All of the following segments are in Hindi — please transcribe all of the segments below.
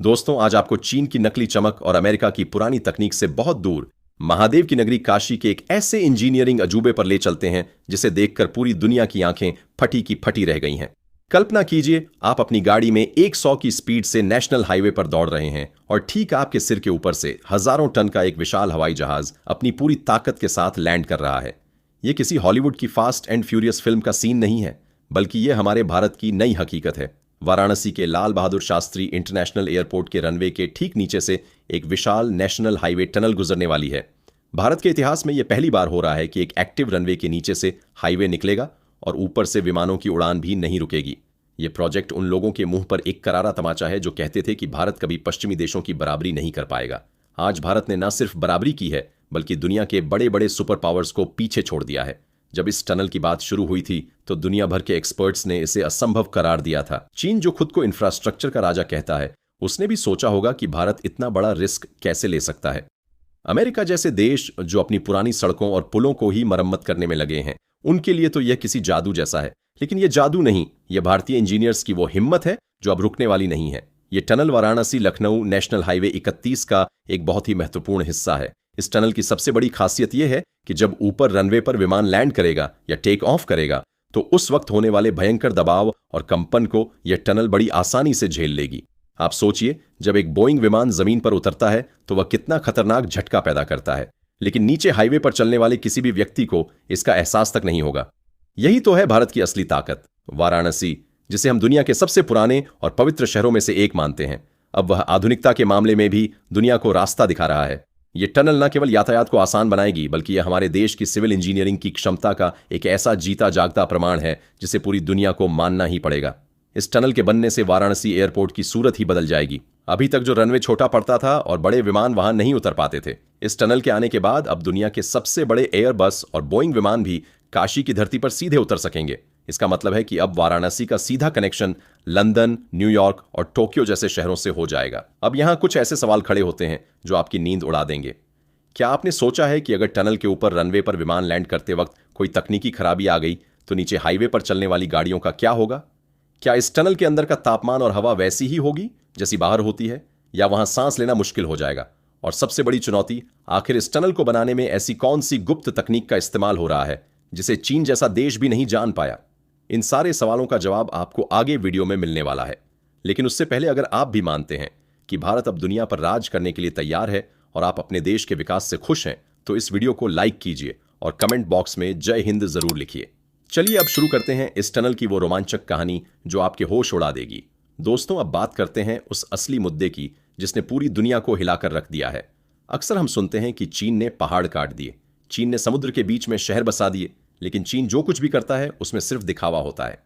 दोस्तों, आज आपको चीन की नकली चमक और अमेरिका की पुरानी तकनीक से बहुत दूर महादेव की नगरी काशी के एक ऐसे इंजीनियरिंग अजूबे पर ले चलते हैं जिसे देखकर पूरी दुनिया की आंखें फटी की फटी रह गई हैं। कल्पना कीजिए, आप अपनी गाड़ी में 100 की स्पीड से नेशनल हाईवे पर दौड़ रहे हैं और ठीक आपके सिर के ऊपर से हजारों टन का एक विशाल हवाई जहाज अपनी पूरी ताकत के साथ लैंड कर रहा है। यह किसी हॉलीवुड की फास्ट एंड फ्यूरियस फिल्म का सीन नहीं है, बल्कि यह हमारे भारत की नई हकीकत है। वाराणसी के लाल बहादुर शास्त्री इंटरनेशनल एयरपोर्ट के रनवे के ठीक नीचे से एक विशाल नेशनल हाईवे टनल गुजरने वाली है। भारत के इतिहास में यह पहली बार हो रहा है कि एक एक्टिव रनवे के नीचे से हाईवे निकलेगा और ऊपर से विमानों की उड़ान भी नहीं रुकेगी। यह प्रोजेक्ट उन लोगों के मुंह पर एक करारा तमाचा है जो कहते थे कि भारत कभी पश्चिमी देशों की बराबरी नहीं कर पाएगा। आज भारत ने न सिर्फ बराबरी की है, बल्कि दुनिया के बड़े बड़े सुपर पावर्स को पीछे छोड़ दिया है। जब इस टनल की बात शुरू हुई थी तो दुनिया भर के एक्सपर्ट्स ने इसे असंभव करार दिया था। चीन, जो खुद को इंफ्रास्ट्रक्चर का राजा कहता है, उसने भी सोचा होगा कि भारत इतना बड़ा रिस्क कैसे ले सकता है। अमेरिका जैसे देश जो अपनी पुरानी सड़कों और पुलों को ही मरम्मत करने में लगे हैं, उनके लिए तो यह किसी जादू जैसा है। लेकिन यह जादू नहीं, यह भारतीय इंजीनियर्स की वो हिम्मत है जो अब रुकने वाली नहीं है। यह tunnel Varanasi Lucknow national highway 31 का एक बहुत ही महत्वपूर्ण हिस्सा है। इस टनल की सबसे बड़ी खासियत यह है कि जब ऊपर रनवे पर विमान लैंड करेगा या टेक ऑफ करेगा तो उस वक्त होने वाले भयंकर दबाव और कंपन को यह टनल बड़ी आसानी से झेल लेगी। आप सोचिए, जब एक बोइंग विमान जमीन पर उतरता है तो वह कितना खतरनाक झटका पैदा करता है, लेकिन नीचे हाईवे पर चलने वाले किसी भी व्यक्ति को इसका एहसास तक नहीं होगा। यही तो है भारत की असली ताकत। वाराणसी, जिसे हम दुनिया के सबसे पुराने और पवित्र शहरों में से एक मानते हैं, अब वह आधुनिकता के मामले में भी दुनिया को रास्ता दिखा रहा है। यह टनल न केवल यातायात को आसान बनाएगी, बल्कि यह हमारे देश की सिविल इंजीनियरिंग की क्षमता का एक ऐसा जीता जागता प्रमाण है जिसे पूरी दुनिया को मानना ही पड़ेगा। इस टनल के बनने से वाराणसी एयरपोर्ट की सूरत ही बदल जाएगी। अभी तक जो रनवे छोटा पड़ता था और बड़े विमान वहां नहीं उतर पाते थे, इस टनल के आने के बाद अब दुनिया के सबसे बड़े एयरबस और बोइंग विमान भी काशी की धरती पर सीधे उतर सकेंगे। इसका मतलब है कि अब वाराणसी का सीधा कनेक्शन लंदन, न्यूयॉर्क और टोक्यो जैसे शहरों से हो जाएगा। अब यहां कुछ ऐसे सवाल खड़े होते हैं जो आपकी नींद उड़ा देंगे। क्या आपने सोचा है कि अगर टनल के ऊपर रनवे पर विमान लैंड करते वक्त कोई तकनीकी खराबी आ गई तो नीचे हाईवे पर चलने वाली गाड़ियों का क्या होगा? क्या इस टनल के अंदर का तापमान और हवा वैसी ही होगी जैसी बाहर होती है, या वहां सांस लेना मुश्किल हो जाएगा? और सबसे बड़ी चुनौती, आखिर इस टनल को बनाने में ऐसी कौन सी गुप्त तकनीक का इस्तेमाल हो रहा है जिसे चीन जैसा देश भी नहीं जान पाया? इन सारे सवालों का जवाब आपको आगे वीडियो में मिलने वाला है। लेकिन उससे पहले, अगर आप भी मानते हैं कि भारत अब दुनिया पर राज करने के लिए तैयार है और आप अपने देश के विकास से खुश हैं, तो इस वीडियो को लाइक कीजिए और कमेंट बॉक्स में जय हिंद जरूर लिखिए। चलिए अब शुरू करते हैं इस टनल की वो रोमांचक कहानी जो आपके होश उड़ा देगी। दोस्तों, अब बात करते हैं उस असली मुद्दे की जिसने पूरी दुनिया को हिलाकर रख दिया है। अक्सर हम सुनते हैं कि चीन ने पहाड़ काट दिए, चीन ने समुद्र के बीच में शहर बसा दिए, लेकिन चीन जो कुछ भी करता है उसमें सिर्फ दिखावा होता है।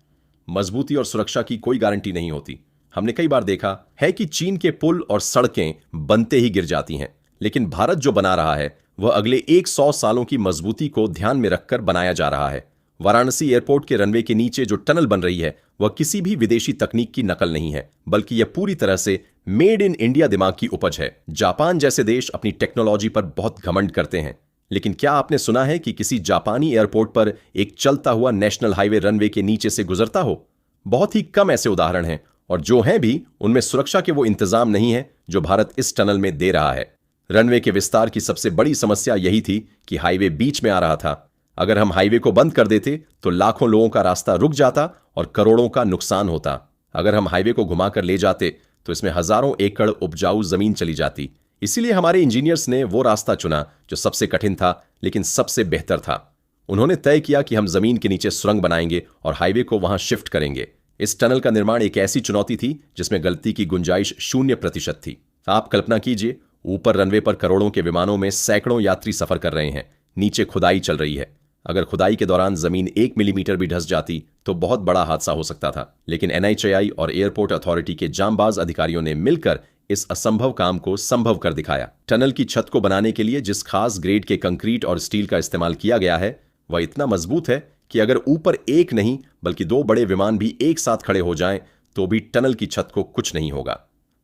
मजबूती और सुरक्षा की कोई गारंटी नहीं होती। हमने कई बार देखा है कि चीन के पुल और सड़कें बनते ही गिर जाती हैं, लेकिन भारत जो बना रहा है वह अगले 100 सालों की मजबूती को ध्यान में रखकर बनाया जा रहा है। वाराणसी एयरपोर्ट के रनवे के नीचे जो टनल बन रही है वह किसी भी विदेशी तकनीक की नकल नहीं है, बल्कि यह पूरी तरह से मेड इन इंडिया दिमाग की उपज है। जापान जैसे देश अपनी टेक्नोलॉजी पर बहुत घमंड करते हैं, लेकिन क्या आपने सुना है कि किसी जापानी एयरपोर्ट पर एक चलता हुआ नेशनल हाईवे रनवे के नीचे से गुजरता हो? बहुत ही कम ऐसे उदाहरण हैं, और जो हैं भी उनमें सुरक्षा के वो इंतजाम नहीं है जो भारत इस टनल में दे रहा है। रनवे के विस्तार की सबसे बड़ी समस्या यही थी कि हाईवे बीच में आ रहा था। अगर हम हाईवे को बंद कर देते तो लाखों लोगों का रास्ता रुक जाता और करोड़ों का नुकसान होता। अगर हम हाईवे को घुमाकर ले जाते तो इसमें हजारों एकड़ उपजाऊ जमीन चली जाती। इसीलिए हमारे इंजीनियर्स ने वो रास्ता चुना जो सबसे कठिन था, लेकिन सबसे बेहतर था। उन्होंने तय किया कि हम जमीन के नीचे सुरंग बनाएंगे और हाईवे को वहां शिफ्ट करेंगे। इस टनल का निर्माण एक ऐसी चुनौती थी जिसमें गलती की गुंजाइश 0% थी। आप कल्पना कीजिए, ऊपर रनवे पर करोड़ों के विमानों में सैकड़ों यात्री सफर कर रहे हैं, नीचे खुदाई चल रही है। अगर खुदाई के दौरान जमीन 1 मिलीमीटर भी धंस जाती तो बहुत बड़ा हादसा हो सकता था। लेकिन NHAI और एयरपोर्ट अथॉरिटी के जांबाज अधिकारियों ने मिलकर इस असंभव काम को संभव कर दिखाया। टनल की छत को बनाने के लिए जिस खास ग्रेड के कंक्रीट और स्टील का इस्तेमाल किया गया है वह इतना मजबूत है कि अगर ऊपर एक नहीं बल्कि 2 बड़े विमान भी एक साथ खड़े हो जाएं तो भी टनल की छत को कुछ नहीं होगा।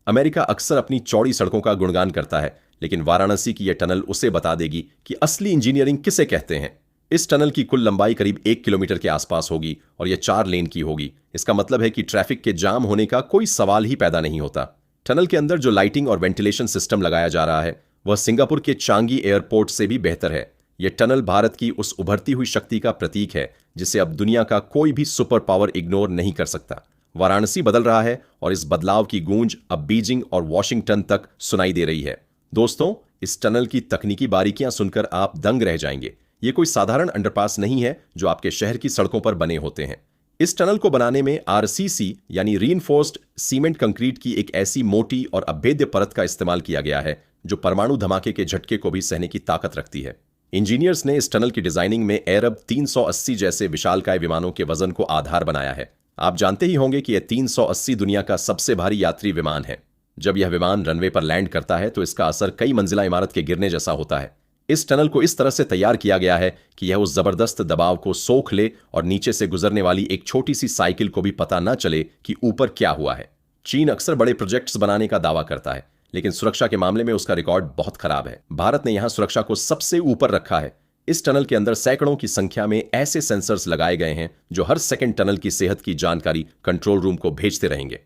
अमेरिका अक्सर अपनी चौड़ी सड़कों का गुणगान करता है, लेकिन वाराणसी की यह टनल उसे बता देगी कि असली इंजीनियरिंग किसे कहते हैं। इस टनल की कुल लंबाई करीब 1 किलोमीटर के आसपास होगी और यह 4 लेन की होगी। इसका मतलब है कि ट्रैफिक के जाम होने का कोई सवाल ही पैदा नहीं होता। टनल के अंदर जो लाइटिंग और वेंटिलेशन सिस्टम लगाया जा रहा है वह सिंगापुर के चांगी एयरपोर्ट से भी बेहतर है। यह टनल भारत की उस उभरती हुई शक्ति का प्रतीक है जिसे अब दुनिया का कोई भी सुपर पावर इग्नोर नहीं कर सकता। वाराणसी बदल रहा है और इस बदलाव की गूंज अब बीजिंग और वॉशिंगटन तक सुनाई दे रही है। दोस्तों, इस टनल की तकनीकी बारीकियां सुनकर आप दंग रह जाएंगे। ये कोई साधारण अंडरपास नहीं है जो आपके शहर की सड़कों पर बने होते हैं। इस टनल को बनाने में आरसीसी यानी रीइंफोर्स्ड सीमेंट कंक्रीट की एक ऐसी मोटी और अभेद्य परत का इस्तेमाल किया गया है जो परमाणु धमाके के झटके को भी सहने की ताकत रखती है। इंजीनियर्स ने इस टनल की डिजाइनिंग में एयरब 380 जैसे विशालकाय विमानों के वजन को आधार बनाया है। आप जानते ही होंगे कि यह 380 दुनिया का सबसे भारी यात्री विमान है। जब यह विमान रनवे पर लैंड करता है तो इसका असर कई मंजिला इमारत के गिरने जैसा होता है। इस टनल को इस तरह से तैयार किया गया है कि यह उस जबरदस्त दबाव को सोख ले और नीचे से गुजरने वाली एक छोटी सी साइकिल को भी पता न चले कि ऊपर क्या हुआ है। चीन अक्सर बड़े प्रोजेक्ट्स बनाने का दावा करता है, लेकिन सुरक्षा के मामले में उसका रिकॉर्ड बहुत खराब है। भारत ने यहां सुरक्षा को सबसे ऊपर रखा है। इस टनल के अंदर सैकड़ों की संख्या में ऐसे सेंसर्स लगाए गए हैं जो हर सेकंड टनल की सेहत की जानकारी कंट्रोल रूम को भेजते रहेंगे।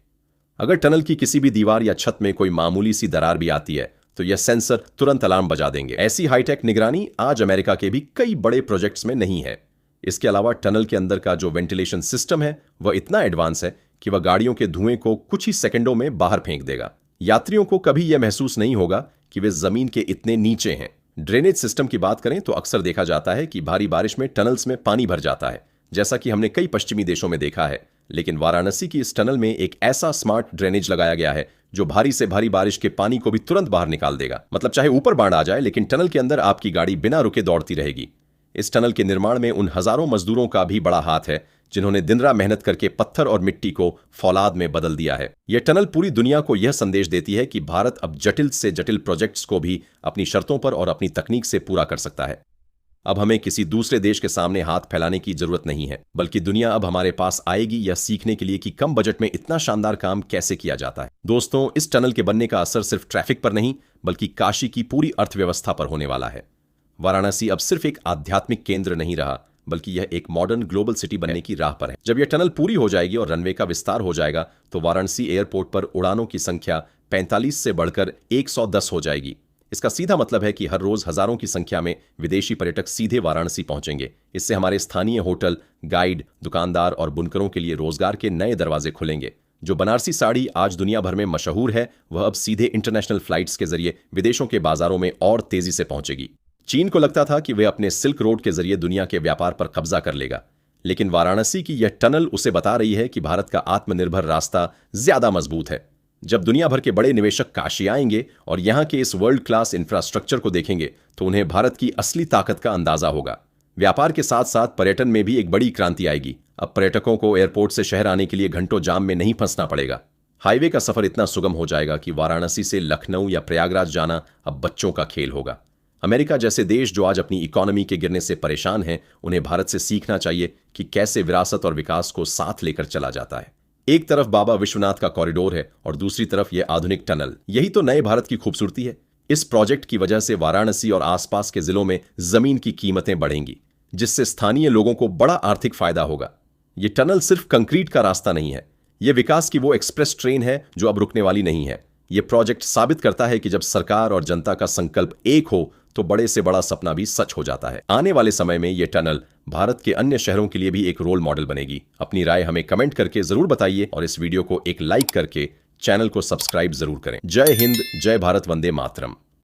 अगर टनल की किसी भी दीवार या छत में कोई मामूली सी दरार भी आती है तो यह सेंसर तुरंत अलार्म बजा देंगे। ऐसी हाईटेक निगरानी आज अमेरिका के भी कई बड़े प्रोजेक्ट्स में नहीं है। इसके अलावा टनल के अंदर का जो वेंटिलेशन सिस्टम है वह इतना एडवांस है कि वह गाड़ियों के धुएं को कुछ ही सेकंडों में बाहर फेंक देगा। यात्रियों को कभी यह महसूस नहीं होगा कि वे जमीन के इतने नीचे हैं। ड्रेनेज सिस्टम की बात करें तो अक्सर देखा जाता है कि भारी बारिश में टनल्स में पानी भर जाता है, जैसा कि हमने कई पश्चिमी देशों में देखा है। लेकिन वाराणसी की इस टनल में एक ऐसा स्मार्ट ड्रेनेज लगाया गया है जो भारी से भारी बारिश के पानी को भी तुरंत बाहर निकाल देगा। मतलब चाहे ऊपर बाढ़ आ जाए, लेकिन टनल के अंदर आपकी गाड़ी बिना रुके दौड़ती रहेगी। इस टनल के निर्माण में उन हजारों मजदूरों का भी बड़ा हाथ है जिन्होंने दिन रात मेहनत करके पत्थर और मिट्टी को फौलाद में बदल दिया है। यह टनल पूरी दुनिया को यह संदेश देती है कि भारत अब जटिल से जटिल प्रोजेक्ट्स को भी अपनी शर्तों पर और अपनी तकनीक से पूरा कर सकता है। अब हमें किसी दूसरे देश के सामने हाथ फैलाने की जरूरत नहीं है, बल्कि दुनिया अब हमारे पास आएगी यह सीखने के लिए कि कम बजट में इतना शानदार काम कैसे किया जाता है। दोस्तों, इस टनल के बनने का असर सिर्फ ट्रैफिक पर नहीं बल्कि काशी की पूरी अर्थव्यवस्था पर होने वाला है। वाराणसी अब सिर्फ एक आध्यात्मिक केंद्र नहीं रहा, बल्कि यह एक मॉडर्न ग्लोबल सिटी बनने की राह पर है। जब यह टनल पूरी हो जाएगी और रनवे का विस्तार हो जाएगा तो वाराणसी एयरपोर्ट पर उड़ानों की संख्या 45 से बढ़कर 110 हो जाएगी। इसका सीधा मतलब है कि हर रोज हजारों की संख्या में विदेशी पर्यटक सीधे वाराणसी पहुंचेंगे। इससे हमारे स्थानीय होटल, गाइड, दुकानदार और बुनकरों के लिए रोजगार के नए दरवाजे खुलेंगे। जो बनारसी साड़ी आज दुनिया भर में मशहूर है, वह अब सीधे इंटरनेशनल फ्लाइट्स के जरिए विदेशों के बाजारों में और तेजी से पहुंचेगी। चीन को लगता था कि वह अपने सिल्क रोड के जरिए दुनिया के व्यापार पर कब्जा कर लेगा, लेकिन वाराणसी की यह टनल उसे बता रही है कि भारत का आत्मनिर्भर रास्ता ज्यादा मजबूत है। जब दुनिया भर के बड़े निवेशक काशी आएंगे और यहां के इस वर्ल्ड क्लास इंफ्रास्ट्रक्चर को देखेंगे तो उन्हें भारत की असली ताकत का अंदाजा होगा। व्यापार के साथ साथ पर्यटन में भी एक बड़ी क्रांति आएगी। अब पर्यटकों को एयरपोर्ट से शहर आने के लिए घंटों जाम में नहीं फंसना पड़ेगा। हाईवे का सफर इतना सुगम हो जाएगा कि वाराणसी से लखनऊ या प्रयागराज जाना अब बच्चों का खेल होगा। अमेरिका जैसे देश जो आज अपनी इकोनॉमी के गिरने से परेशान हैं, उन्हें भारत से सीखना चाहिए कि कैसे विरासत और विकास को साथ लेकर चला जाता है। एक तरफ बाबा विश्वनाथ का कॉरिडोर है और दूसरी तरफ यह आधुनिक टनल। यही तो नए भारत की खूबसूरती है। इस प्रोजेक्ट की वजह से वाराणसी और आसपास के जिलों में जमीन की कीमतें बढ़ेंगी, जिससे स्थानीय लोगों को बड़ा आर्थिक फायदा होगा। यह टनल सिर्फ कंक्रीट का रास्ता नहीं है, यह विकास की वो एक्सप्रेस ट्रेन है जो अब रुकने वाली नहीं है। यह प्रोजेक्ट साबित करता है कि जब सरकार और जनता का संकल्प एक हो तो बड़े से बड़ा सपना भी सच हो जाता है। आने वाले समय में यह टनल भारत के अन्य शहरों के लिए भी एक रोल मॉडल बनेगी। अपनी राय हमें कमेंट करके जरूर बताइए और इस वीडियो को एक लाइक करके चैनल को सब्सक्राइब जरूर करें। जय हिंद, जय भारत, वंदे मातरम।